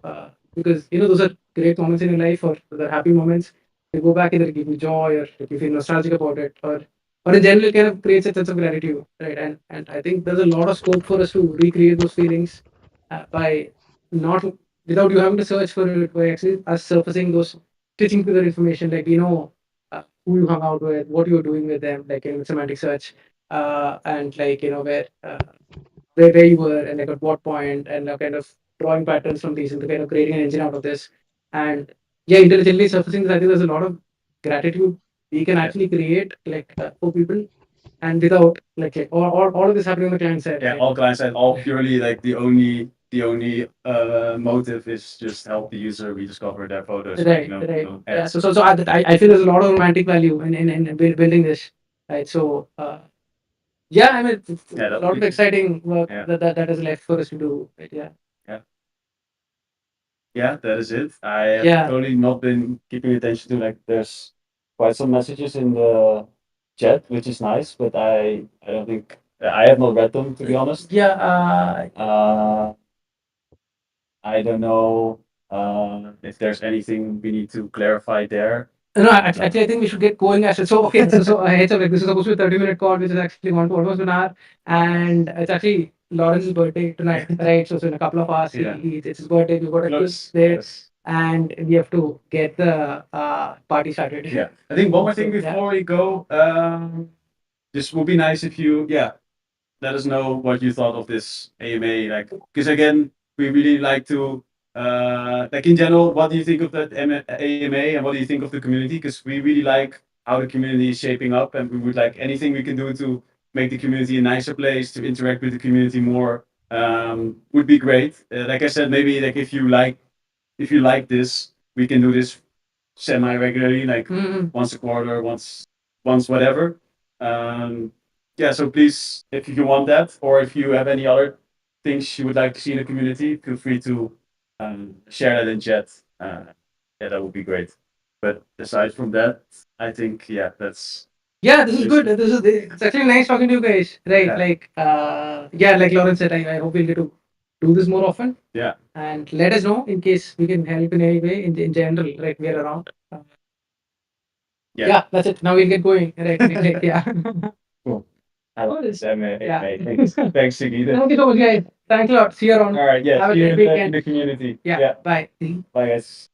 S1: because those are great moments in your life or the happy moments. You go back either give you joy or if you feel nostalgic about it or in general it kind of creates a sense of gratitude, right? And I think there's a lot of scope for us to recreate those feelings by not without you having to search for it by actually us surfacing those stitching together information like who you hung out with, what you were doing with them, like with semantic search, and like where you were and like at what point, and kind of drawing patterns from these and kind of creating an engine out of this, and yeah, intelligently surfacing this. I think there's a lot of gratitude we can actually create like for people, and without like all of this happening on the client side.
S2: Yeah,
S1: Right?
S2: all clients and all purely like the only motive is just help the user rediscover their photos. Like,
S1: Right, right. Yeah. So I feel there's a lot of romantic value in building this. Right. So yeah, I mean, it's
S2: Yeah,
S1: a
S2: that
S1: lot
S2: would
S1: of
S2: be.
S1: exciting work
S2: Yeah.
S1: that is left for us to do. Right? Yeah.
S2: Yeah. Yeah, that is it. I have
S1: Yeah.
S2: totally not been keeping attention to like there's quite some messages in the chat, which is nice, but I don't think I have not read them to be honest.
S1: Yeah.
S2: I don't know if there's anything we need to clarify there.
S1: No, actually, I think we should get going. Actually, so okay, so heads up, like this is supposed to be a 30-minute call, which is actually gone to almost an hour, and it's actually Lawrence's birthday tonight, right? So in a couple of hours,
S2: Yeah.
S1: it's his birthday. We've got a cake there, and we have to get the party started.
S2: Yeah, I think one more thing
S1: So, yeah.
S2: before we go. This would be nice if you, let us know what you thought of this AMA. Like, because again, we really like to, like in general, what do you think of that AMA and what do you think of the community? Because we really like how the community is shaping up, and we would like anything we can do to make the community a nicer place, to interact with the community more, would be great. Like I said, maybe like if you like this, we can do this semi regularly, like once a quarter, once whatever. Yeah, so please, if you want that, or if you have any other things you would like to see in the community, feel free to share that in chat. Yeah, that would be great. But aside from that, I think that's
S1: Yeah, this is good. It's actually nice talking to you guys. Right.
S2: Yeah.
S1: Like yeah, like Lawrence said, I hope we'll get to do this more often.
S2: Yeah.
S1: And let us know in case we can help in any way in general, like we are around. Yeah, that's it. Now we'll get going. Right. Like, yeah.
S2: Cool. I love this
S1: Yeah.
S2: Thanks, Sigita.
S1: Thank you so much, guys. Thanks a lot. See you around.
S2: All right, yeah.
S1: Have a
S2: See you
S1: great
S2: in the
S1: weekend.
S2: community.
S1: Yeah. Bye.
S2: Bye, guys.